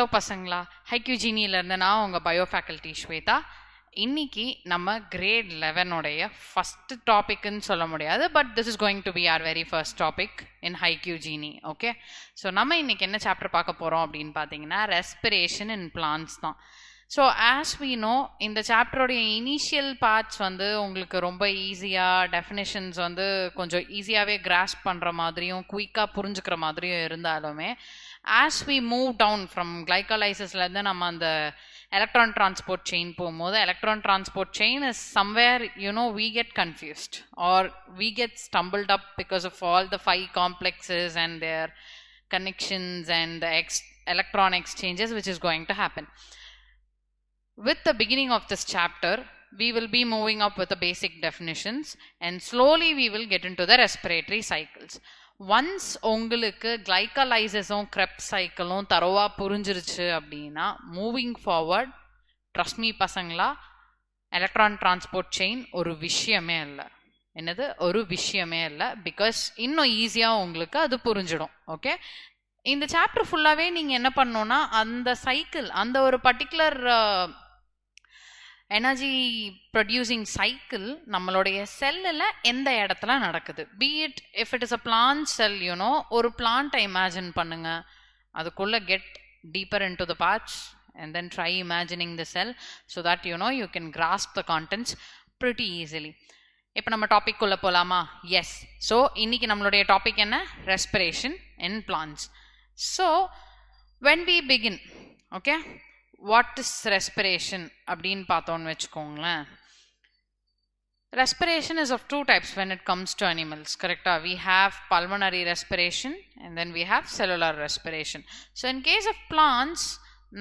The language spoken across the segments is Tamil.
ஹலோ பசங்களா, ஹைக்யூஜினியிலேருந்து நான் உங்கள் பயோ ஃபேக்கல்ட்டி ஸ்வேதா. இன்னைக்கு நம்ம கிரேட் 11 ஃபஸ்ட்டு டாபிக்னு சொல்ல முடியாது, but this is going to be our very first topic in ஹைக்யூஜினி. ஓகே, ஸோ நம்ம இன்னைக்கு என்ன சாப்டர் பார்க்க போகிறோம் அப்படின்னு பார்த்தீங்கன்னா ரெஸ்பிரேஷன் இன் பிளான்ட்ஸ் தான். ஸோ ஆஸ் வி நோ, இந்த சாப்டருடைய இனிஷியல் பார்ட்ஸ் வந்து உங்களுக்கு ரொம்ப ஈஸியாக, டெஃபினேஷன்ஸ் வந்து கொஞ்சம் ஈஸியாகவே கிராஸ்ப் பண்ணுற மாதிரியும் குயிக்காக புரிஞ்சுக்கிற மாதிரியும் இருந்தாலுமே, as we move down from glycolysisலேருந்து நம்ம அந்த எலக்ட்ரான் டிரான்ஸ்போர்ட் செயின் போகும்போது, electron transport chain is somewhere we get confused or we get stumbled up because of all the 5 complexes and their connections and the electron exchanges which is going to happen. With the beginning of this chapter, we will be moving up with the basic definitions and slowly we will get into the respiratory cycles. Once உங்களுக்கு கிளைக்கலைசிஸும் கிரெப்ஸ் சைக்கிளும் தரோவா புரிஞ்சிருச்சு அப்படின்னா, மூவிங் ஃபார்வர்ட், ட்ரஸ்ட் மீ பசங்களா, எலக்ட்ரான் டிரான்ஸ்போர்ட் செயின் ஒரு விஷயமே இல்லை. என்னது ஒரு விஷயமே இல்லை, பிகாஸ் இன்னும் ஈஸியாக உங்களுக்கு அது புரிஞ்சிடும். ஓகே, இந்த சாப்டர் ஃபுல்லாகவே நீங்கள் என்ன பண்ணணும்னா, அந்த சைக்கிள், அந்த ஒரு பர்டிகுலர் எனர்ஜி ப்ரொடியூசிங் சைக்கிள் நம்மளுடைய செல்லில் எந்த இடத்துல நடக்குது, be it if it is a plant செல், ஒரு பிளான்ட்டை இமேஜின் பண்ணுங்க, அதுக்குள்ளே get deeper in to the parts and then try imagining the cell so that you can grasp the contents pretty easily. இப்போ நம்ம டாபிக் குள்ள போலாமா? எஸ். ஸோ இன்னைக்கு நம்மளுடைய டாபிக் என்ன? Respiration in plants. So when we begin, okay, what is respiration அப்படின்னு பார்த்தோன்னு வச்சுக்கோங்களேன். Respiration is of 2 types when it comes to animals, correct? We have pulmonary respiration and then we have cellular respiration. So in case of plants,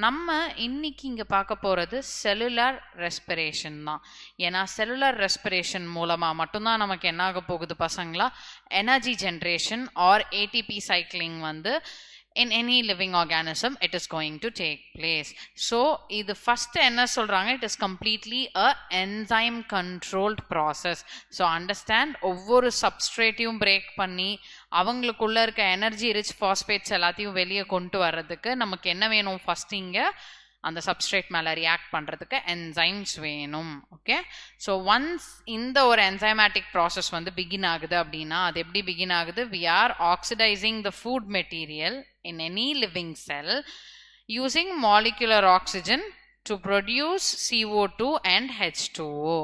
நம்ம இன்னைக்கு இங்கே பார்க்க போகிறது செல்லுலர் ரெஸ்பிரேஷன் தான். ஏன்னா செல்லுலர் ரெஸ்பிரேஷன் மூலமாக மட்டும்தான் நமக்கு என்ன ஆக போகுது பசங்களா, energy generation or ATP cycling வந்து in any living organism it is going to take place. So இது first என்ன சொல்றாங்க, it is completely a enzyme controlled process. So understand, ஒவ்வொரு சப்ஸ்ட்ரேட்டையும் பிரேக் பண்ணி அவங்களுக்குள்ள இருக்க எனர்ஜி ரிச் பாஸ்பேட்ஸ் எல்லாத்தையும் வெளியே கொண்டு வர்றதுக்கு நமக்கு என்ன வேணும், ஃபர்ஸ்ட் இங்கே அந்த சப்ஸ்ட்ரேட் மேலே ரியாக்ட் பண்ணுறதுக்கு என்சைம்ஸ் வேணும். ஓகே, ஸோ ஒன்ஸ் இந்த ஒரு என்சைமேட்டிக் ப்ராசஸ் வந்து பிகின் ஆகுது அப்படின்னா, அது எப்படி பிகின் ஆகுது, we are oxidising the food material in any living cell using molecular oxygen to produce CO2 and H2O.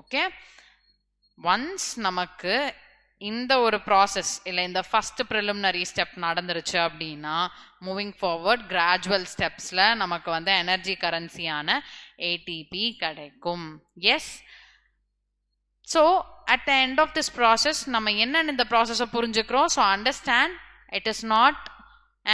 Okay, once நமக்கு இந்த ஒரு ப்ராசஸ் இல்லை இந்த ஃபர்ஸ்ட் ப்ரிலிமினரி ஸ்டெப் நடந்துருச்சு அப்படின்னா, மூவிங் ஃபார்வர்ட் கிராஜுவல் ஸ்டெப்ஸில் நமக்கு வந்து எனர்ஜி கரன்சியான ஏடிபி கிடைக்கும். Yes. So at the end of this process நம்ம என்னென்னு இந்த ப்ராசஸை புரிஞ்சுக்கிறோம். So understand, it is not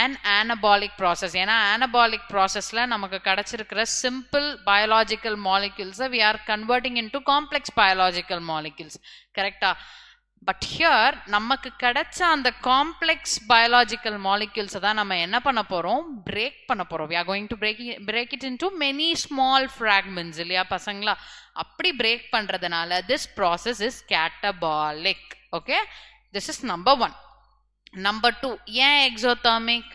and anabolic process. ஏன்னா ஆனபாலிக் ப்ராசஸில் நமக்கு கிடைச்சிருக்கிற சிம்பிள் பயாலாஜிக்கல் மாலிக்யூல்ஸை we are converting into complex biological molecules, கரெக்டா? பட் ஹியர் நமக்கு கிடைச்ச அந்த காம்ப்ளெக்ஸ் பயாலாஜிக்கல் மாலிக்யூல்ஸை தான் நம்ம என்ன பண்ண போகிறோம், பிரேக் பண்ண போகிறோம். We are going to break it into many small fragments, இல்லையா பசங்களா? அப்படி பிரேக் பண்ணுறதுனால this process is catabolic. Okay, this is number 1. Number 2, ஏன் எக்ஸோதர்மிக்?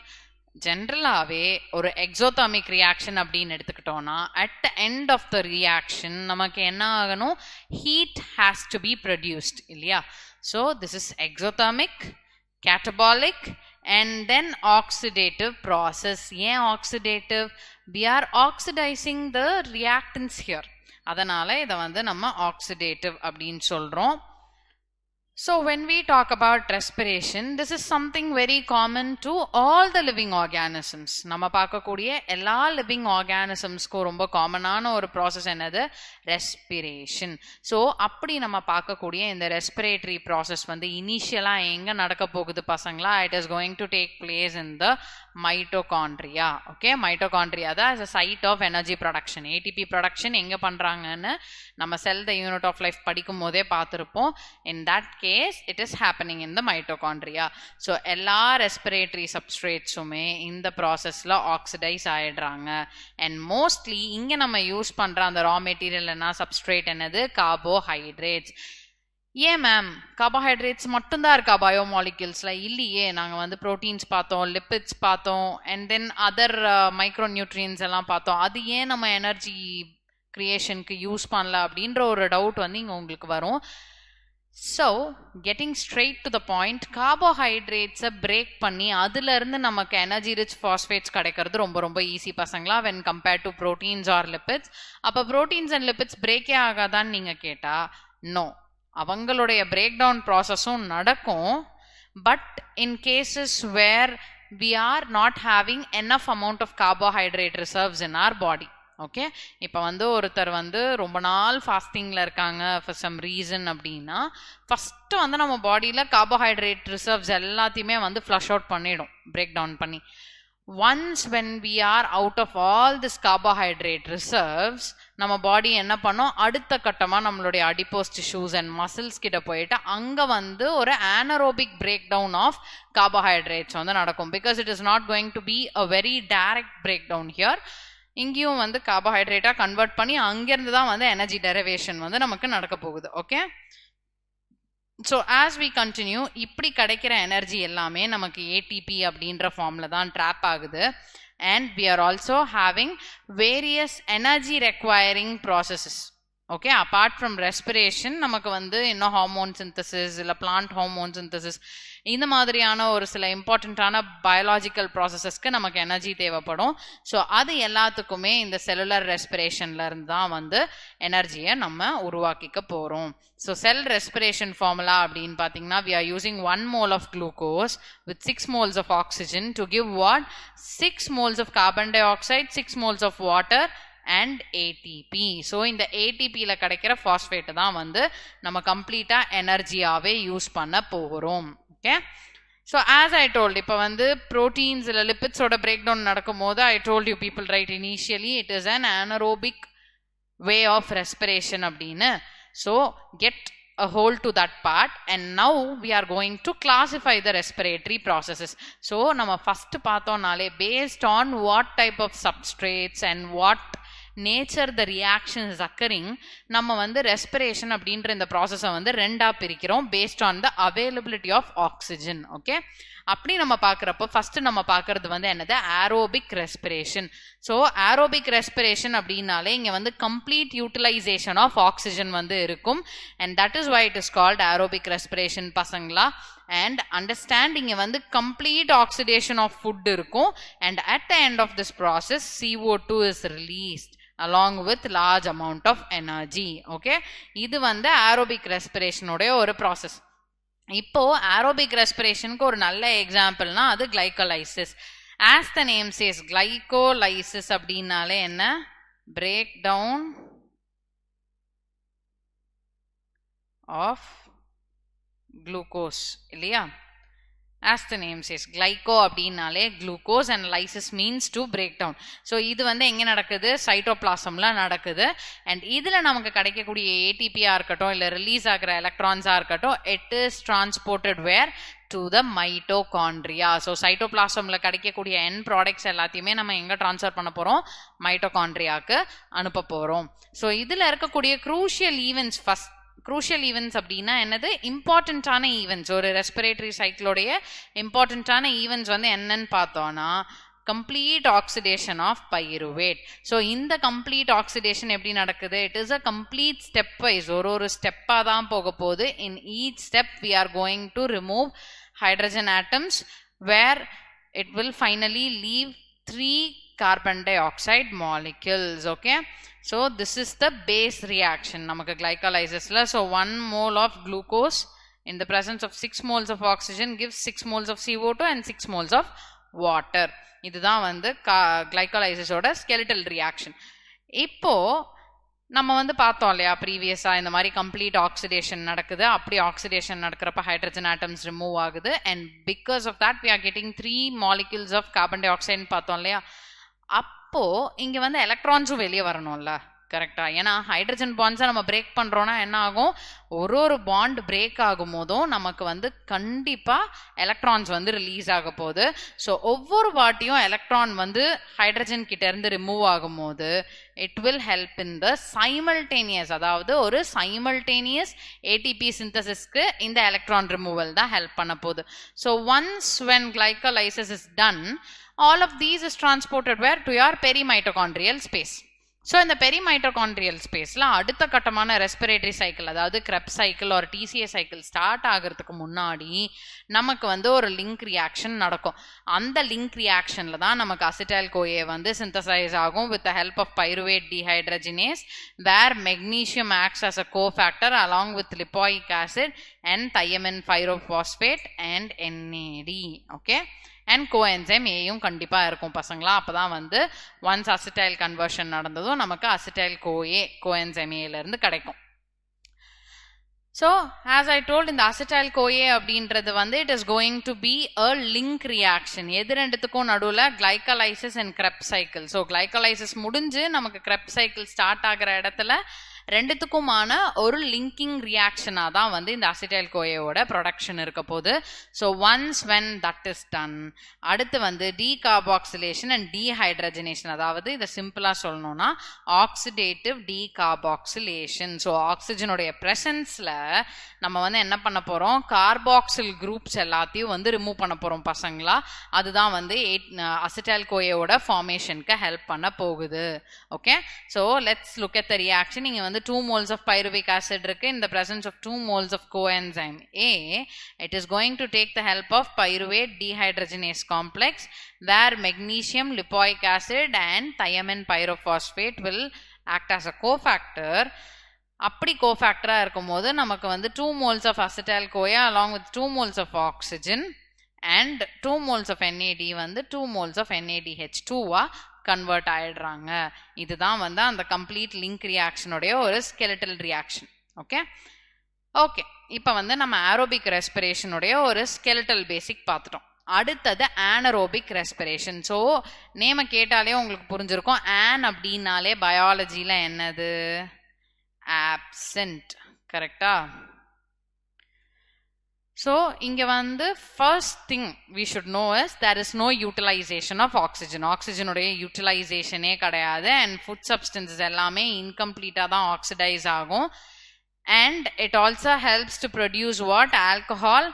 ஜென்ரலாகவே ஒரு எக்ஸோதர்மிக் ரியாக்ஷன் அப்படின்னு எடுத்துக்கிட்டோம்னா, at the end of the reaction நமக்கு என்ன ஆகணும், heat has to be produced, இல்லையா? So this is exothermic, catabolic and then oxidative process. ஏன் oxidative? We are oxidising the reactance here, அதனால் இதை வந்து நம்ம ஆக்சிடேட்டிவ் அப்படின்னு சொல்கிறோம். So when we talk about respiration, this is something very common to all the living organisms. நம்ம பார்க்கக்கூடிய எல்லா லிவிங் ஆர்கானிசம்ஸ்க்கும் ரொம்ப காமனான ஒரு ப்ராசஸ் என்னது, ரெஸ்பிரேஷன். ஸோ அப்படி நம்ம பார்க்கக்கூடிய இந்த ரெஸ்பிரேட்டரி ப்ராசஸ் வந்து இனிஷியலாக எங்கே நடக்க போகுது பசங்களா? It is going to take place in the mitochondria. Okay, mitochondria தான் as a site of energy production. ATP production எங்கே பண்ணுறாங்கன்னு நம்ம cell the unit of life படிக்கும் போதே பார்த்துருப்போம். In that case it is happening in the mitochondria. So எல்லா ரெஸ்பிரேட்டரி சப்ஸ்ட்ரேட்ஸுமே இந்த ப்ராசஸில் ஆக்சிடைஸ் ஆகிடுறாங்க. அண்ட் மோஸ்ட்லி இங்கே நம்ம யூஸ் பண்ணுற அந்த ரா மெட்டீரியல் என்ன, சப்ஸ்ட்ரேட் என்னது, கார்போஹைட்ரேட்ஸ். ஏன் மேம் கார்போஹைட்ரேட்ஸ் மட்டும்தான் இருக்கா பயோமாலிக்யூல்ஸில்? இல்லையே, நாங்கள் வந்து ப்ரோட்டீன்ஸ் பார்த்தோம், லிப்பிட்ஸ் பார்த்தோம், and then other micro nutrients எல்லாம் பார்த்தோம். அது ஏன் நம்ம எனர்ஜி கிரியேஷனுக்கு யூஸ் பண்ணல அப்படின்ற ஒரு டவுட் வந்து இங்கே உங்களுக்கு வரும். So getting straight to the point, கார்போஹைட்ரேட்ஸை பிரேக் பண்ணி அதுலேருந்து நமக்கு எனர்ஜி ரிச் ஃபாஸ்பேட்ஸ் கிடைக்கிறது ரொம்ப ரொம்ப ஈஸி பசங்களா, when compared to proteins or lipids. அப்போ ப்ரோட்டீன்ஸ் அண்ட் லிப்பிட்ஸ் பிரேக்கே ஆகாதான்னு நீங்கள் கேட்டால் நோ, அவங்களுடைய பிரேக் டவுன் ப்ராசஸும் நடக்கும். But in cases where we are not having enough amount of carbohydrate reserves in our body. Okay, இப்போ வந்து ஒருத்தர் வந்து ரொம்ப நாள் ஃபாஸ்டிங்கில் இருக்காங்க ஃபார் சம் ரீசன் அப்படின்னா, ஃபஸ்ட்டு வந்து நம்ம பாடியில் கார்போஹைட்ரேட் ரிசர்வ்ஸ் எல்லாத்தையுமே வந்து ஃப்ளஷ் அவுட் பண்ணிடும், பிரேக் டவுன் பண்ணி. Once when we are out of all this carbohydrate reserves, நம்ம பாடி என்ன பண்ணோம், அடுத்த கட்டமாக நம்மளுடைய அடிப்போஸ் டிஷ்யூஸ் அண்ட் மசில்ஸ் கிட்ட போயிட்டு அங்கே வந்து ஒரு anaerobic break down of carbohydrates வந்து நடக்கும். Because it is not going to be a very direct break down here. இங்கேயும் வந்து கார்போஹைட்ரேட்டாக கன்வெர்ட் பண்ணி அங்கேருந்து தான் வந்து எனர்ஜி டெரிவேஷன் வந்து நமக்கு நடக்க போகுது. Okay, so as we continue, இப்படி கிடைக்கிற எனர்ஜி எல்லாமே நமக்கு ஏடிபி அப்படின்ற ஃபார்மில் தான் ட்ராப் ஆகுது. And we are also having various energy requiring processes. Okay, apart from respiration நமக்கு வந்து இன்னும் ஹார்மோன் சிந்தசிஸ் இல்லை பிளான்ட் ஹார்மோன் சிந்தசிஸ் இந்த மாதிரியான ஒரு சில இம்பார்ட்டண்ட்டான பயாலாஜிக்கல் ப்ராசஸஸ்க்கு நமக்கு எனர்ஜி தேவைப்படும். ஸோ அது எல்லாத்துக்குமே இந்த செல்லுலர் ரெஸ்பிரேஷன்ல இருந்து தான் வந்து எனர்ஜியை நம்ம உருவாக்கிக்க போகிறோம். ஸோ செல் ரெஸ்பிரேஷன் ஃபார்முலா அப்படின்னு பார்த்தீங்கன்னா, we are using 1 mole of glucose with 6 moles of oxygen to give what? 6 moles of carbon dioxide, 6 moles of water and ATP. So இந்த ATPல கிடைக்கிற ஃபாஸ்பேட் தான் வந்து நம்ம கம்ப்ளீட்டாக எனர்ஜியாகவே யூஸ் பண்ண போகிறோம். Okay, so as I told, இப்போ வந்து ப்ரோட்டீன்ஸ் இல்லை லிப்பிட்ஸோட பிரேக் டவுன் நடக்கும் போது I told you people right initially it is an anaerobic way of respiration அப்படின்னு. So get a hold to that part, and now we are going to classify the respiratory processes. So நம்ம first பார்த்தோம்னாலே based on what type of substrates and what nature the reaction is occurring, நம்ம வந்து ரெஸ்பிரேஷன் அப்படின்ற இந்த ப்ராசஸை வந்து ரெண்டா பிரிக்கிறோம் based on the availability of oxygen. Okay, அப்படி நம்ம பார்க்குறப்போ ஃபர்ஸ்ட் நம்ம பார்க்கறது வந்து என்னது, aerobic respiration. So aerobic respiration அப்படின்னாலே இங்கே வந்து கம்ப்ளீட் யூட்டிலைசேஷன் ஆஃப் ஆக்சிஜன் வந்து இருக்கும். And that is why it is called aerobic respiration பசங்களா. அண்ட் அண்டர்ஸ்டாண்டிங் வந்து கம்ப்ளீட் ஆக்சிடேஷன் ஆஃப் ஃபுட் இருக்கும். And at the end of this process CO2 is released along with large amount of energy. Okay, இது வந்து ஏரோபிக் ரெஸ்பிரேஷனுடைய ஒரு ப்ராசஸ். இப்போ ஏரோபிக் ரெஸ்பிரேஷனுக்கு ஒரு நல்ல எக்ஸாம்பிள்னா அது glycolysis. As the name says, glycolysis அப்படின்னாலே என்ன, பிரேக் டவுன் ஆஃப் குளுக்கோஸ் இல்லையா? as the name says, glyco அப்படின்னாலே glucose and lysis means to break down. So இது வந்து எங்கே நடக்குது, சைட்டோபிளாசம்ல நடக்குது. அண்ட் இதில் நமக்கு கிடைக்கக்கூடிய ஏடிபியாக இருக்கட்டும் இல்லை ரிலீஸ் ஆகிற எலக்ட்ரான்ஸாக இருக்கட்டும், it is transported where to the mitochondria. So சைட்டோபிளாசமில் கிடைக்கக்கூடிய என் ப்ராடக்ட்ஸ் எல்லாத்தையுமே நம்ம எங்கே ட்ரான்ஸ்ஃபர் பண்ண போகிறோம், மைட்டோகாண்ட்ரியாவுக்கு அனுப்ப போகிறோம். ஸோ இதில் இருக்கக்கூடிய crucial events, first crucial events அப்படின்னா என்னது, இம்பார்ட்டண்ட்டான ஈவெண்ட்ஸ், ஒரு ரெஸ்பிரேட்டரி சைக்கிளோடைய இம்பார்ட்டண்ட்டான ஈவெண்ட்ஸ் வந்து என்னன்னு பார்த்தோன்னா complete oxidation of pyruvate. So இந்த கம்ப்ளீட் ஆக்சிடேஷன் எப்படி நடக்குது, it is a complete stepwise, ஒரு ஸ்டெப்பாக தான் போக போகுது. In each step we are going to remove hydrogen atoms where it will finally leave 3 carbon dioxide molecules. Okay, so this is the base reaction நமக்கு glycolysisல. So 1 mole of glucose in the presence of 6 moles of oxygen gives 6 moles of CO2 and 6 moles of water. இதுதான் வந்து glycolysis-ஓட skeletal reaction. இப்போ நம்ம வந்து பார்த்தோம் இல்லையா ப்ரீவியஸாக, இந்த மாதிரி கம்ப்ளீட் ஆக்சிடேஷன் நடக்குது. அப்படி ஆக்சிடேஷன் நடக்கிறப்ப ஹைட்ரஜன் ஆட்டம்ஸ் ரிமூவ் ஆகுது. And because of that we are getting 3 molecules of carbon டை ஆக்சைடுன்னு பார்த்தோம் இல்லையா. அப்போ இங்கே வந்து எலக்ட்ரான்ஸும் வெளியே வரணும்ல, கரெக்டா? ஏன்னா ஹைட்ரஜன் பாண்ட்ஸை நம்ம பிரேக் பண்றோம்னா என்ன ஆகும், ஒரு பாண்ட் பிரேக் ஆகும் போதும் நமக்கு வந்து கண்டிப்பா எலக்ட்ரான்ஸ் வந்து ரிலீஸ் ஆக போகுது. ஸோ ஒவ்வொரு வாட்டியும் எலக்ட்ரான் வந்து ஹைட்ரஜன் கிட்ட இருந்து ரிமூவ் ஆகும் போது it will help in the simultaneous, அதாவது ஒரு simultaneous ATP synthesisக்கு இந்த electron removal தான் help பண்ண போகுது. So once when glycolysis is done, all of these is transported where? To your perimitochondrial space. So இந்த பெரிமைட்டோகாண்ட்ரியல் ஸ்பேஸில் அடுத்த கட்டமான ரெஸ்பிரேட்டரி சைக்கிள், அதாவது கிரெப் சைக்கிள் ஒரு டிசிஏ சைக்கிள் ஸ்டார்ட் ஆகிறதுக்கு முன்னாடி நமக்கு வந்து ஒரு லிங்க் ரியாக்ஷன் நடக்கும். அந்த லிங்க் ரியாக்ஷனில் தான் நமக்கு அசிடைல் கோஏ வந்து சிந்தசைஸ் ஆகும் with the help of pyruvate dehydrogenase, where magnesium acts as a cofactor along with lipoic acid and thiamine pyrophosphate and NAD. Okay, and coenzyme ஏயும் கண்டிப்பாக இருக்கும் பசங்களா. அப்போ தான் வந்து ஒன்ஸ் அசிடைல் கன்வர்ஷன் நடந்ததும் நமக்கு அசிடைல் கோஎன்சைம் ஏலேருந்து கிடைக்கும். ஸோ ஆஸ் ஐ டோல்ட், இந்த அசிடைல் கோஏ அப்படின்றது வந்து it is going to be a link reaction. எது ரெண்டுத்துக்கும் நடுவில்? கிளைகலைசிஸ் அண்ட் கிரெப் சைக்கிள். ஸோ கிளைகலைசிஸ் முடிஞ்சு நமக்கு கிரெப் சைக்கிள் ஸ்டார்ட் ஆகிற இடத்துல ரெண்டுத்துக்குமான ஒரு லிங்கிங் ரியாக்ஷனா தான் வந்து இந்த அசிடைல் கோஏவோட ப்ரொடக்ஷன் இருக்க போகுது. So once when that is done, அடுத்து வந்து டீகார்பாக்சிலேஷன் அண்ட் டீஹைட்ரஜனேஷன், அதாவது இதை சிம்பிளா சொல்லணும்னா ஆக்சிடேட்டிவ் டீகார்பாக்சிலேஷன். ஸோ ஆக்சிஜனுடைய பிரசன்ஸ்ல நம்ம வந்து என்ன பண்ண போறோம், கார்பாக்சில் குரூப்ஸ் எல்லாத்தையும் வந்து ரிமூவ் பண்ண போறோம் பசங்களா. அதுதான் வந்து அசிடைல் கோஏவோட ஃபார்மேஷனுக்கு ஹெல்ப் பண்ண போகுது. Okay, so let's look at the reaction. இங்க வந்து 2 moles of pyruvic acid இருக்கு. in the presence of 2 moles of coenzyme A, it is going to take the help of pyruvate dehydrogenase complex, where magnesium lipoic acid and thiamine pyrophosphate will act as a cofactor. அப்படி கோஃபேக்டரா இருக்கும்போது நமக்கு வந்து 2 moles of acetyl CoA along with 2 moles of oxygen and 2 moles of NAD வந்து 2 moles of NADH2 கன்வெர்ட் ஆயிடுறாங்க. இதுதான் வந்து அந்த கம்ப்ளீட் லிங்க் ரியாக்ஷனுடைய ஒரு ஸ்கெலிட்டல் ரியாக்ஷன். ஓகே ஓகே, இப்போ வந்து நம்ம ஏரோபிக் ரெஸ்பிரேஷனுடைய ஒரு ஸ்கெலிட்டல் பேசிக் பார்த்துட்டோம். அடுத்தது ஆனரோபிக் ரெஸ்பிரேஷன். ஸோ நேம கேட்டாலே உங்களுக்கு புரிஞ்சிருக்கும், ஆன் அப்படின்னாலே பயாலஜியில் என்னது? ஆப்சென்ட். கரெக்டா? So இங்க வந்து first thing we should know is there is no utilization of oxygen. oxygen உடைய யூட்டிலைசேஷனே கிடையாது. and food substances எல்லாமே incomplete தான் oxidize ஆகும். and it also helps to produce what? alcohol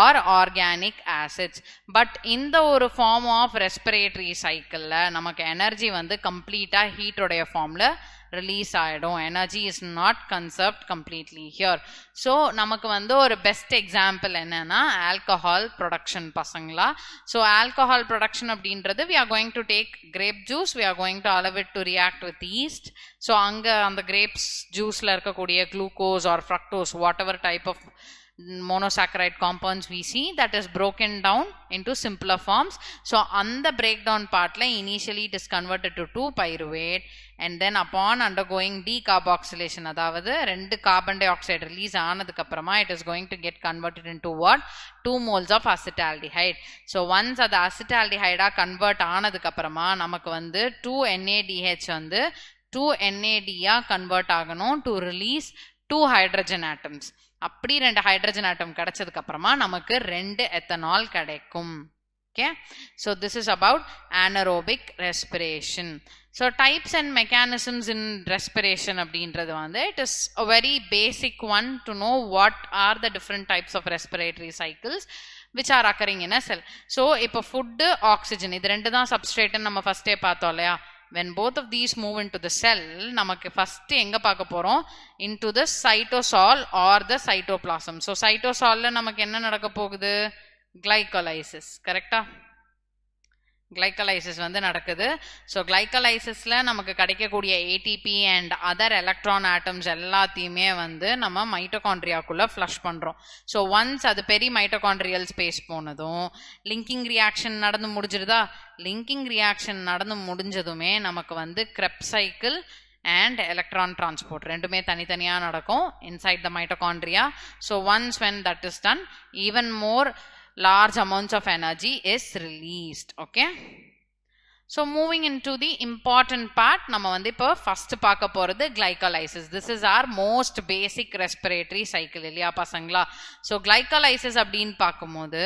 or organic acids. but இந்த ஒரு form of respiratory cycle நமக்கு எனர்ஜி வந்து கம்ப்ளீட்டா ஹீட் உடைய ஃபார்ம்ல ரிலீஸ் ஆகிடும். Energy is not conserved completely here. So நமக்கு வந்து ஒரு பெஸ்ட் எக்ஸாம்பிள் என்னன்னா ஆல்கஹால் ப்ரொடக்ஷன் பசங்களா. ஸோ ஆல்கஹால் ப்ரொடக்ஷன் அப்படின்றது we are going to take grape juice, we are going to allow it to react with yeast. So அங்கே அந்த கிரேப்ஸ் ஜூஸில் இருக்கக்கூடிய glucose or fructose whatever type of monosaccharide compounds we see, that is broken down into simpler forms. So on the breakdown part initially it is converted to 2-pyruvate, and then upon undergoing decarboxylation, அதாவது 2 carbon dioxide release ஆனதுக்கு அப்புறமா it is going to get converted into what? 2 moles of acetaldehyde. So once அது acetaldehyde convert ஆனதுக்கு அப்புறமா நமக்கு வந்து 2NADH வந்து 2NAD convert ஆகணும் to release 2 hydrogen atoms. அப்படி 2 ஹைட்ரஜன் ஆட்டம் கிடைச்சதுக்கு அப்புறமா நமக்கு 2 எத்தனால் கிடைக்கும். Okay, so this is about anaerobic respiration. So types and mechanisms in respiration அப்படின்றது வந்து it is a very basic one to know what are the different types of respiratory cycles which are occurring in a cell. So இப்போ food, oxygen இது 2 தான் substrate நம்ம ஃபர்ஸ்டே பார்த்தோம் இல்லையா. when both of these move into the cell, நமக்கு first எங்க பார்க்க போறோம்? into the cytosol or the cytoplasm. so cytosolல நமக்கு என்ன நடக்க போகுது? glycolysis. கரெக்டா? glycolysis வந்து நடக்குது. ஸோ glycolysisல நமக்கு கிடைக்கக்கூடிய ATP and other electron atoms எல்லாத்தையுமே வந்து நம்ம மைட்டோகாண்ட்ரியாக்குள்ள ஃப்ளஷ் பண்றோம். ஸோ ஒன்ஸ் அது பெரிய மைட்டோகாண்ட்ரியல் ஸ்பேஸ் போனதும் லிங்கிங் ரியாக்ஷன் நடந்து முடிஞ்சிருதா? லிங்கிங் ரியாக்ஷன் நடந்து முடிஞ்சதுமே நமக்கு வந்து Krebs cycle and electron transport ரெண்டுமே தனித்தனியா நடக்கும் inside the mitochondria. so once when that is done, even more large amounts of energy is released. okay, So moving into the important part, நம்ம வந்து இப்போ first பார்க்க போறது glycolysis. This is our most basic respiratory cycle இல்லையா பசங்களா? So glycolysis அப்படின்னு பார்க்கும்போது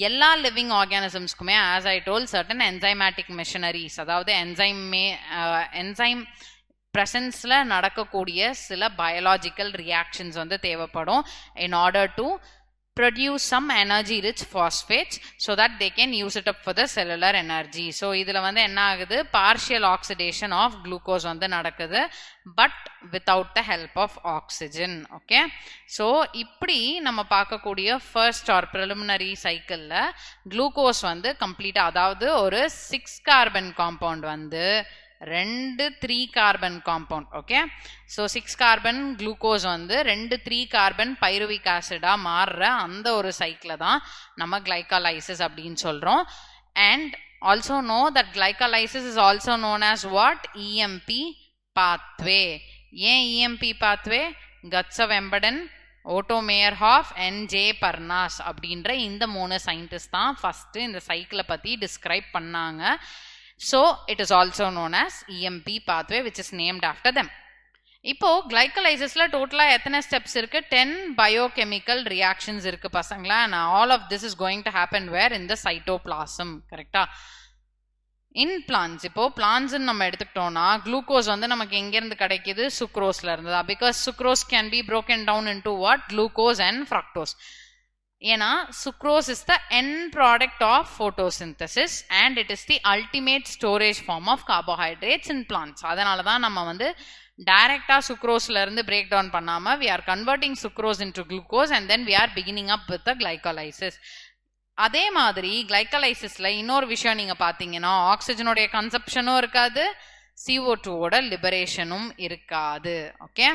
எல்லா living organismsக்குமே as I told certain enzymatic machineries, அதாவது enzyme presence-ல நடக்கக்கூடிய சில biological reactions வந்து தேவைப்படும் in order to produce some energy rich phosphates so that they can use it up for the cellular energy. So இதுல வந்து என்ன ஆகுது, partial oxidation of glucose வந்து நடக்குது but without the help of oxygen. Okay, so இப்படி நம்ம பார்க்கக்கூடிய first or preliminary cycle-ல glucose வந்து complete, அதாவது ஒரு 6 carbon compound வந்து 3 carbon compound. Okay, so 6 carbon glucose வந்து 3 carbon pyruvic acid மாறுற அந்த ஒரு சைக்கிளை தான் நம்ம glycolysis அப்படின்னு சொல்றோம். And also know that glycolysis is also known as what? EMP pathway. ஏன் EMP pathway? Gutzov-Embeden, Otto Meyerhoff and J. Parnas அப்படின்ற இந்த 3 சயின்டிஸ்ட் தான் ஃபர்ஸ்ட் இந்த சைக்கிளை பத்தி டிஸ்கிரைப் பண்ணாங்க. So it is also known as EMP pathway, which is named after them. இப்போ glycolysisல டோட்டலா எத்தனை ஸ்டெப்ஸ் இருக்கு? 10 biochemical reactions இருக்கு பசங்களா. and all of this is going to happen where? In the cytoplasm. கரெக்டா? in plants, இப்போ plants நம்ம எடுத்துக்கிட்டோம்னா glucose வந்து நமக்கு எங்க இருந்து கிடைக்குது? sucrose-ல இருந்து. because sucrose can be broken down into what? Glucose and fructose. ஏன்னா sucrose is the end product of photosynthesis and it is the ultimate storage form of carbohydrates in plants. அதனால தான் நம்ம வந்து டைரக்டா சுக்ரோஸ்ல இருந்து பிரேக் டவுன் பண்ணாம we are converting sucrose into glucose and then we are beginning up with the glycolysis. அதே மாதிரி glycolysisல இன்னொரு விஷயம் நீங்க பாத்தீங்கன்னா ஆக்சிஜனுடைய கன்சப்ஷனும் இருக்காது, CO2 ஓட லிபரேஷனும் இருக்காது. ஓகே,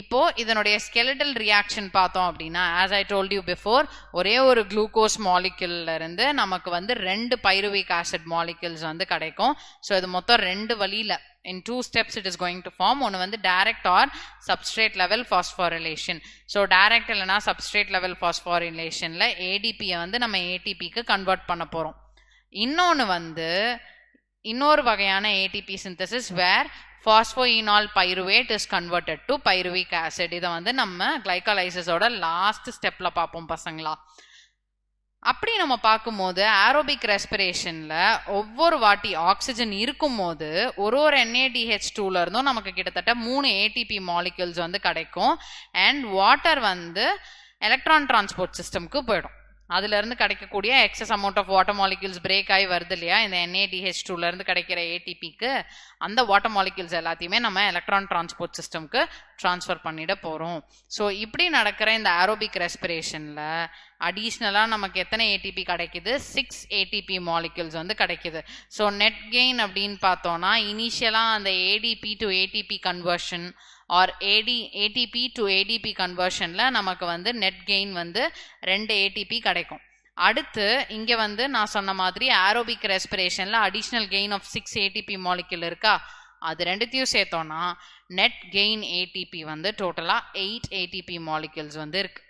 இப்போ இதனுடைய skeletal reaction பார்த்தோம் அப்படின்னா as I told you before, ஒரே ஒரு குளுக்கோஸ் மாலிக்யூல்ல இருந்து நமக்கு வந்து 2 pyruvic acid molecules வந்து கிடைக்கும். ஸோ இது மொத்தம் 2 வழியில in 2 steps it is going to form. ஒன்று வந்து direct or substrate level phosphorylation. So direct இல்லைனா substrate level phosphorylationல ADP-யை வந்து நம்ம ATP-க்கு கன்வெர்ட் பண்ண போறோம். இன்னொன்று வந்து இன்னொரு வகையான ATP synthesis where phosphoenol pyruvate is converted to pyruvic acid. இதை வந்து நம்ம glycolysis ஓட லாஸ்ட் ஸ்டெப்ல பார்ப்போம் பசங்களா. அப்படி நம்ம பார்க்கும்போது ஏரோபிக் ரெஸ்பிரேஷன்ல ஒவ்வொரு வாட்டி ஆக்சிஜன் இருக்கும் போது ஒரு NADH2ல இருந்தும் நமக்கு கிட்டத்தட்ட 3 ATP மாலிக்யூல்ஸ் வந்து கிடைக்கும். அண்ட் வாட்டர் வந்து எலக்ட்ரான் டிரான்ஸ்போர்ட் சிஸ்டம்க்கு போயிடும். அதுல இருந்து கிடைக்கக்கூடிய excess amount of water molecules break ஆகி வருது இல்லையா இந்த NADH2ல இருந்து கிடைக்கிற ATPக்கு, அந்த வாட்டர் மாலிக்யூல்ஸ் எல்லாத்தையுமே நம்ம எலக்ட்ரான் டிரான்ஸ்போர்ட் சிஸ்டம்க்கு டிரான்ஸ்ஃபர் பண்ணிட போறோம். ஸோ இப்படி நடக்கிற இந்த ஏரோபிக் ரெஸ்பிரேஷன்ல அடிஷ்னலா நமக்கு எத்தனை ATP கிடைக்குது? 6 ATP மாலிக்யூல்ஸ் வந்து கிடைக்குது. ஸோ நெட் கெயின் அப்படின்னு பார்த்தோம்னா இனிஷியலா அந்த ADP to ATP conversion or ATP to ADP கன்வர்ஷன்ல நமக்கு வந்து நெட் கெயின் வந்து 2 ATP கிடைக்கும். அடுத்து இங்க வந்து நான் சொன்ன மாதிரி ஏரோபிக் ரெஸ்பிரேஷன்ல additional gain of 6 ATP molecule இருக்கா, அது ரெண்டுத்தையும் சேர்த்தோம்னா நெட் கெயின் ATP வந்து டோட்டலா 8 ATP மாலிக்யூல்ஸ் வந்து இருக்கு.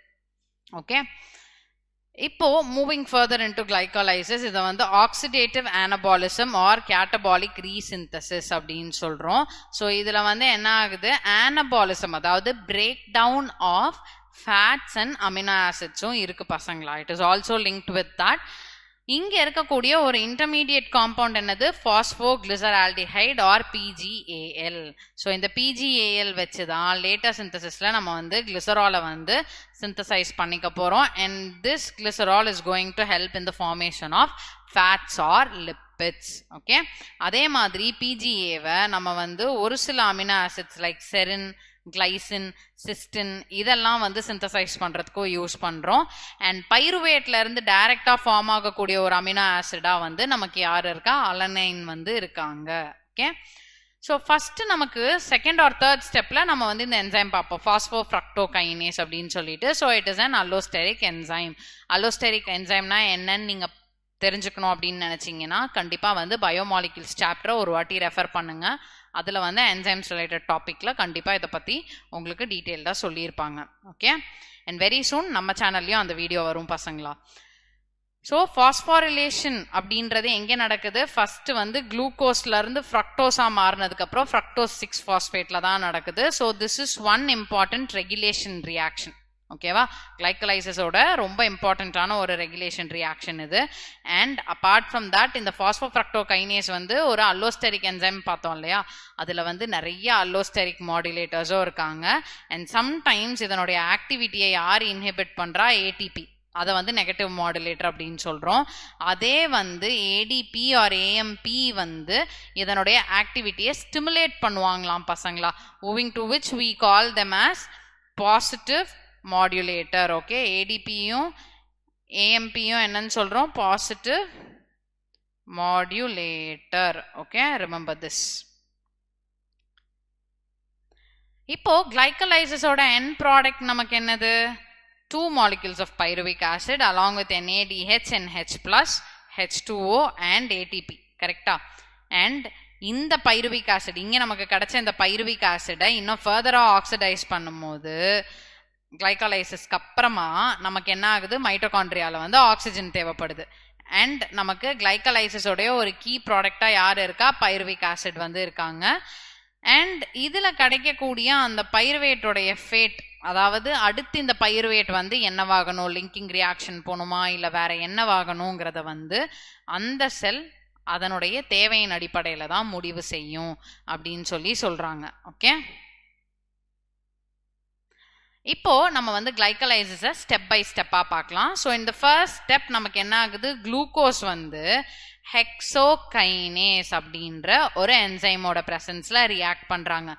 ஓகே, இப்போ மூவிங் ஃபர்தர் இன்டு கிளைகாலைசிஸ், இதை வந்து oxidative anabolism or catabolic resynthesis அப்படின்னு சொல்றோம். ஸோ இதுல வந்து என்ன ஆகுது, அனபாலிசம் அதாவது break down of fats and amino ஆசிட்ஸும் இருக்கு பசங்களா. It is also linked with that. இங்க இருக்கக்கூடிய ஒரு இன்டர்மீடியட் காம்பவுண்ட் என்னது, பாஸ்போகிளிசரால்டிஹைட் ஆர் PGAL. ஸோ இந்த PGAL வச்சுதான் லேட்டர் சிந்தசிஸ்ல நம்ம வந்து கிளிசராலை வந்து சிந்தசைஸ் பண்ணிக்க போறோம். And this glycerol is going to help in the formation of fats or lipids. Okay, அதே மாதிரி PGA-வை நம்ம வந்து ஒரு சில amino acids like serine, glycine, cystine இதெல்லாம் வந்து சிந்தசைஸ் பண்றதுக்கும் யூஸ் பண்றோம். அண்ட் பைருவேட்ல இருந்து டைரக்டா ஃபார்ம் ஆகக்கூடிய ஒரு அமினோ ஆசிடா வந்து நமக்கு யார் இருக்கா, அலனைன் வந்து இருக்காங்க. ஓகே, ஸோ ஃபர்ஸ்ட் நமக்கு செகண்ட் ஆர் தேர்ட் ஸ்டெப்ல நம்ம வந்து இந்த என்சைம் பார்ப்போம், பாஸ்போஃப்ரக்டோகைனேஸ் அப்படின்னு சொல்லிட்டு. So it is an allosteric enzyme. Allosteric என்சைம்னா என்னன்னு நீங்க தெரிஞ்சுக்கணும் அப்படின்னு நினைச்சீங்கன்னா கண்டிப்பா வந்து பயோமாலிகுல்ஸ் சாப்டரை ஒரு வாட்டி ரெஃபர் பண்ணுங்க. அதில் வந்து என்சைம்ஸ் ரிலேட்டட் டாப்பிக்கில் கண்டிப்பாக இதை பற்றி உங்களுக்கு டீட்டெயில்டாக சொல்லியிருப்பாங்க. ஓகே, அண்ட் வெரி சூன் நம்ம சேனல்லையும் அந்த வீடியோ வரும் பசங்களா. ஸோ ஃபாஸ்பாரிலேஷன் அப்படின்றது எங்கே நடக்குது? ஃபர்ஸ்ட் வந்து குளுக்கோஸ்ல இருந்து ஃப்ரக்டோஸா மாறினதுக்கு அப்புறம் ஃப்ரக்டோஸ் 6 பாஸ்பேட்ல தான் நடக்குது. So this is one important regulation reaction. ஓகேவா? கிளைக்கலைசிஸோட ரொம்ப இம்பார்ட்டண்ட்டான ஒரு ரெகுலேஷன் ரியாக்ஷன் இது. அண்ட் அப்பார்ட் ஃப்ரம் தட் இந்த பாஸ்போஃப்ரக்டோகைனேஸ் வந்து ஒரு அல்லோஸ்டெரிக் என்சைம் பார்த்தோம் இல்லையா, அதுல வந்து நிறைய அல்லோஸ்டெரிக் மாடுலேட்டர்ஸும் இருக்காங்க. அண்ட் சம்டைம்ஸ் இதனுடைய ஆக்டிவிட்டியை யார் இன்ஹிபிட் பண்றா? ஏடிபி. அதை வந்து நெகட்டிவ் மாடுலேட்டர் அப்படின்னு சொல்றோம். அதே வந்து ஏடிபி ஆர் ஏஎம்பி வந்து இதனுடைய ஆக்டிவிட்டியை ஸ்டிமுலேட் பண்ணுவாங்களாம் பசங்களா. Moving to which we call them as positive modulator. Okay, ஏடிபியும் ஏஎம்பியும் என்னன்னு சொல்றோம்? Positive modulator. Okay, remember this. இப்போ கிளைக்கலைசிஸோட எண்ட் ப்ராடக்ட் நமக்கு என்னது? 2 molecules of pyruvic acid along with NADH and H+, H2O and ATP. கரெக்டா? அண்ட் இந்த பைருவிக் ஆசிட் இங்கே நமக்கு கிடைச்ச இந்த பைருவிக் ஆசிடை இன்னும் ஃபர்தராக ஆக்சிடைஸ் பண்ணும்போது கிளைக்கலைசிஸ்க்கு அப்புறமா நமக்கு என்ன ஆகுது? மைட்டோகாண்ட்ரியால வந்து ஆக்சிஜன் தேவைப்படுது. அண்ட் நமக்கு கிளைக்கலைசிஸோடைய ஒரு கீ ப்ராடக்டா யார் இருக்கா? பைருவிக் ஆசிட் வந்து இருக்காங்க. அண்ட் இதுல கிடைக்கக்கூடிய அந்த பைருவேட்டோடைய ஃபேட், அதாவது அடுத்து இந்த பைருவேட் வந்து என்னவாகணும்? லிங்கிங் ரியாக்ஷன் போகணுமா இல்லை வேற என்னவாகணுங்கிறத வந்து அந்த செல் அதனுடைய தேவையின் அடிப்படையில தான் முடிவு செய்யும் அப்படின்னு சொல்றாங்க. ஓகே, இப்போ நம்ம வந்து கிளைக்கலைசிஸை ஸ்டெப் பை ஸ்டெப்பா பார்க்கலாம். ஸோ இந்த ஃபர்ஸ்ட் ஸ்டெப் நமக்கு என்ன ஆகுது? குளுக்கோஸ் வந்து ஹெக்ஸோகைனேஸ் அப்படின்ற ஒரு என்சைமோட பிரசன்ஸ்ல ரியாக்ட் பண்றாங்க.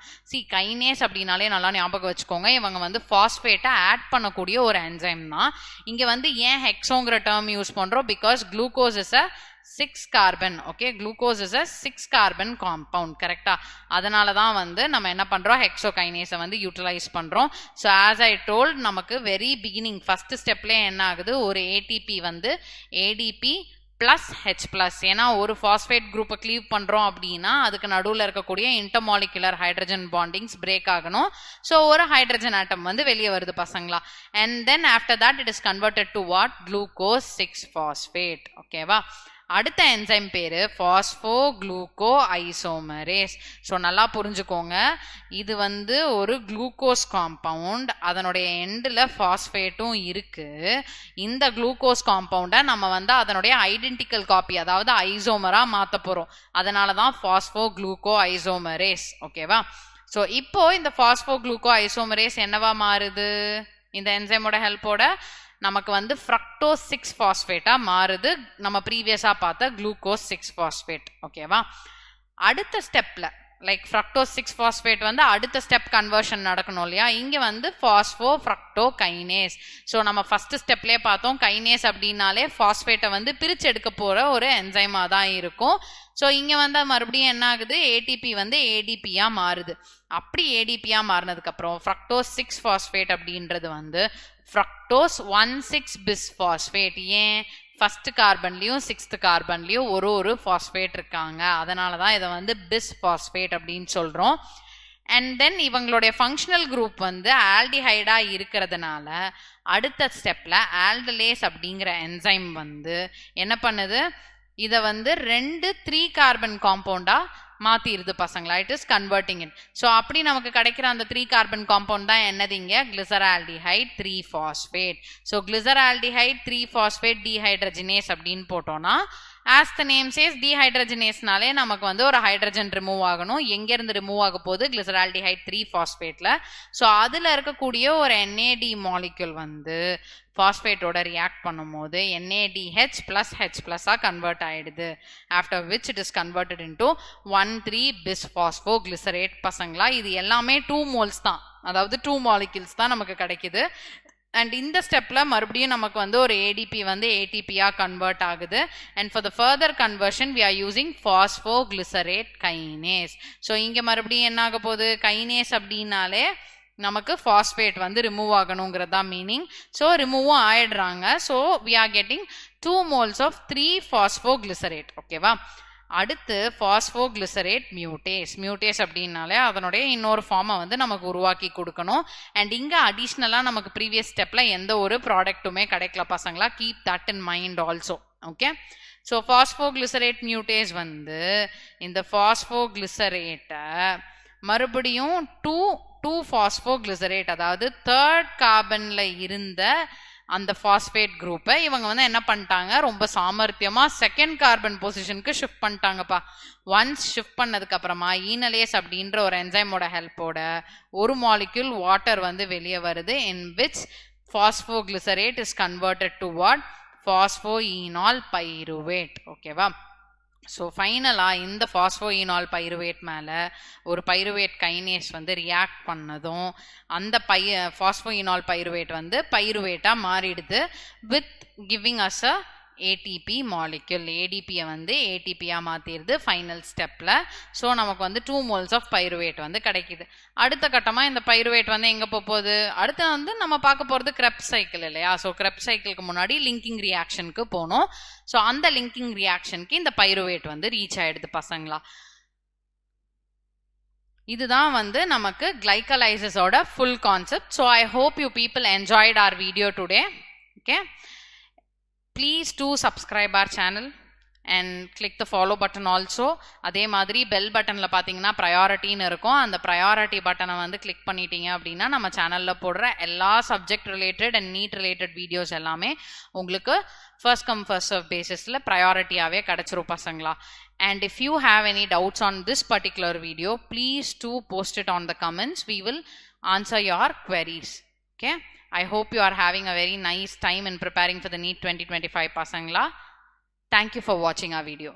கைனேஸ் அப்படின்னாலே நல்லா ஞாபகம் வச்சுக்கோங்க, இவங்க வந்து பாஸ்பேட்டை ஆட் பண்ணக்கூடிய ஒரு என்சைம் தான். இங்க வந்து ஏன் ஹெக்ஸோங்கிற டேர்ம் யூஸ் பண்றோம்? Because glucose is a 6 carbon. Okay, glucose is a 6 carbon compound. கரெக்டா? அதனால தான் வந்து நம்ம என்ன பண்றோம்? ஹெக்ஸோகைனேஸை வந்து யூட்டிலைஸ் பண்றோம். ஸோ ஆஸ் ஐ டோல்ட், நமக்கு வெரி பிகினிங் ஃபர்ஸ்ட் ஸ்டெப்லேயே என்ன ஆகுது? ஒரு ஏடிபி வந்து ஏடிபி பிளஸ் ஹெச் பிளஸ். ஏன்னா ஒரு பாஸ்பேட் குரூப்பை கிளீவ் பண்றோம் அப்படின்னா அதுக்கு நடுவில் இருக்கக்கூடிய இன்டர்மாலிகுலர் ஹைட்ரஜன் பாண்டிங்ஸ் பிரேக் ஆகணும். ஸோ ஒரு ஹைட்ரஜன் ஆட்டம் வந்து வெளியே வருது பசங்களா. And then after that it is converted to what? Glucose 6 phosphate. ஓகேவா? அடுத்த என்சைம் பேரு பாஸ்போகுளுக்கோ ஐசோமரேஸ். ஸோ நல்லா புரிஞ்சுக்கோங்க, இது வந்து ஒரு குளுக்கோஸ் காம்பவுண்ட், அதனுடைய எண்டில் பாஸ்பேட்டும் இருக்கு. இந்த குளுக்கோஸ் காம்பவுண்டை நம்ம வந்து அதனுடைய ஐடென்டிக்கல் காப்பி, அதாவது ஐசோமரா மாற்ற போறோம். அதனால தான் பாஸ்போகுளுக்கோ ஐசோமரேஸ். ஓகேவா? ஸோ இப்போ இந்த பாஸ்போகுளுக்கோ ஐசோமரேஸ் என்னவா மாறுது? இந்த என்சைமோட ஹெல்ப்போட நமக்கு வந்து ஃப்ரக்டோஸ் 6 பாஸ்பேட்டா மாறுது, நம்ம ப்ரீவியஸா பார்த்த குளுக்கோஸ் 6 பாஸ்பேட். ஓகேவா? அடுத்த ஸ்டெப்ல லைக் ஃப்ரக்டோஸ் 6 பாஸ்பேட் வந்து அடுத்த ஸ்டெப் கன்வர்ஷன் நடக்கணும் இல்லையா? இங்க வந்து பாஸ்போஃப்ரக்டோகைனேஸ். ஸோ நம்ம ஃபர்ஸ்ட் ஸ்டெப்லேயே பார்த்தோம், கைனேஸ் அப்படின்னாலே பாஸ்பேட்டை வந்து பிரிச்சு எடுக்க போற ஒரு என்சைமா தான் இருக்கும். ஸோ இங்க வந்து மறுபடியும் என்ன ஆகுது? ஏடிபி வந்து ஏடிபியா மாறுது. அப்படி ஏடிபியா மாறினதுக்கு அப்புறம் ஃப்ரக்டோஸ் 6 பாஸ்பேட் அப்படின்றது வந்து ஃப்ரக்டோஸ் 1,6 பிஸ்பாஸ்பேட். ஏன்? ஃபர்ஸ்ட் கார்பன்லயும் 6th கார்பன்லயும் ஒரு பாஸ்பேட் இருக்காங்க, அதனால தான் இதை வந்து பிஸ்பாஸ்பேட் அப்படின்னு சொல்றோம். அண்ட் தென் இவங்களுடைய ஃபங்க்ஷனல் குரூப் வந்து ஆல்டிஹைடா இருக்கிறதுனால அடுத்த ஸ்டெப்ல ஆல்டலேஸ் அப்படிங்கிற என்சைம் வந்து என்ன பண்ணுது? இதை வந்து 2 3 கார்பன் காம்பவுண்டா மாத்திருது பசங்களா. It is converting it. So அப்படி நமக்கு கிடைக்கிற அந்த 3 கார்பன் காம்பவுண்ட் தான் என்னது? இங்க glyceraldehyde 3 phosphate. So glyceraldehyde 3 phosphate dehydrogenase அப்படின்னு போட்டோம்னா, ஆஸ் த நேம் சேஸ் டீஹைட்ரஜனேஸ்னாலே நமக்கு வந்து ஒரு ஹைட்ரஜன் ரிமூவ் ஆகணும். எங்க இருந்து ரிமூவ் ஆக போகுது? கிளிசரால்டிஹைட் 3 பாஸ்பேட்ல. ஸோ அதுல இருக்கக்கூடிய ஒரு NAD மாலிக்யூல் வந்து பாஸ்பேட்டோட ரியாக்ட் பண்ணும்போது NADH plus H plus convert ஆயிடுது. After which it is converted into 1,3 bisphosphoglycerate. பசங்களா, இது எல்லாமே 2 moles தான், அதாவது 2 molecules தான் நமக்கு கிடைக்குது. அண்ட் இந்த ஸ்டெப்ல மறுபடியும் நமக்கு வந்து ஒரு ஏடிபி வந்து ஏடிபியா கன்வெர்ட் ஆகுது. And for the further conversion we are using phosphoglycerate kinase. So இங்க மறுபடியும் என்ன ஆக போகுது? கைனேஸ் அப்படின்னாலே நமக்கு பாஸ்பேட் வந்து ரிமூவ் ஆகணுங்கிறது தான் மீனிங். ஸோ ரிமூவும் ஆயிடுறாங்க. So we are getting 2 moles of 3 phosphoglycerate. ஓகேவா? அடுத்து பாஸ்போகிளிசரேட் மியூட்டேஸ் அப்படின்னாலே அதனுடைய இன்னொரு ஃபார்மை வந்து நமக்கு உருவாக்கி கொடுக்கணும். அண்ட் இங்கே அடிஷ்னலாக நமக்கு ப்ரீவியஸ் ஸ்டெப்பில் எந்த ஒரு ப்ராடக்ட்டுமே கிடைக்கல பசங்களா, keep that in mind also. Okay, so phosphoglycerate mutase வந்து இந்த பாஸ்போகிளிசரேட்டை மறுபடியும் டூ பாஸ்போகிளிசரேட், அதாவது தேர்ட் கார்பன்ல இருந்த அந்த பாஸ்பேட் குரூப்பை இவங்க வந்து என்ன பண்ணிட்டாங்க, ரொம்ப சாமர்த்தியமா செகண்ட் கார்பன் பொசிஷனுக்கு ஷிஃப்ட் பண்ணிட்டாங்கப்பா. ஒன்ஸ் ஷிஃப்ட் பண்ணதுக்கு அப்புறமா ஈனலேஸ் அப்படின்ற ஒரு என்சைமோட ஹெல்ப்போட ஒரு மாலிக்யூல் வாட்டர் வந்து வெளியே வருது, in which phosphoglycerate is converted to what, phosphoenol pyruvate. ஓகேவா, ஸோ ஃபைனலாக இந்த பாஸ்போஈனால் பைருவேட் மேலே ஒரு பைருவேட் கைனேஸ் வந்து ரியாக்ட் பண்ணதும் அந்த பாஸ்போஈனால் பைருவேட் வந்து பைருவேட்டாக மாறிடுது, with giving us a ATP molecule. ஏடிபியை வந்து ஏடிபியாக மாற்றிடுது ஃபைனல் ஸ்டெப்பில். ஸோ நமக்கு வந்து 2 moles ஆஃப் பைருவேட் வந்து கிடைக்கிது. அடுத்த கட்டமாக இந்த பைருவேட் வந்து எங்கே போகுது, அடுத்து வந்து நம்ம பார்க்க போகிறது கிரெப்ஸ் சைக்கிள் இல்லையா. ஸோ கிரெப்ஸ் சைக்கிளுக்கு முன்னாடி லிங்கிங் ரியாக்ஷனுக்கு போகணும். ஸோ அந்த லிங்கிங் ரியாக்ஷனுக்கு இந்த பைருவேட் வந்து ரீச் ஆகிடுது பசங்களா. இதுதான் வந்து நமக்கு கிளைகலைசிஸோட full concept. So I hope you people enjoyed our video today. Okay, please do subscribe our channel and click the follow button also. அதே மாதிரி பெல் பட்டனில் பார்த்தீங்கன்னா ப்ரையாரிட்டின்னு இருக்கும், அந்த ப்ரையாரிட்டி பட்டனை வந்து கிளிக் பண்ணிட்டீங்க அப்படின்னா நம்ம சேனலில் போடுற எல்லா subject related and NEET related videos எல்லாமே உங்களுக்கு ஃபர்ஸ்ட் கம் ஃபர்ஸ்ட் சர்வ் பேசிஸில் ப்ரையாரிட்டியாகவே கிடச்சிரும் பசங்களா. And if you have any doubts on this particular video, please do post it on the comments. We will answer your queries. Okay, I hope you are having a very nice time in preparing for the NEET 2025 pasangla. Thank you for watching our video.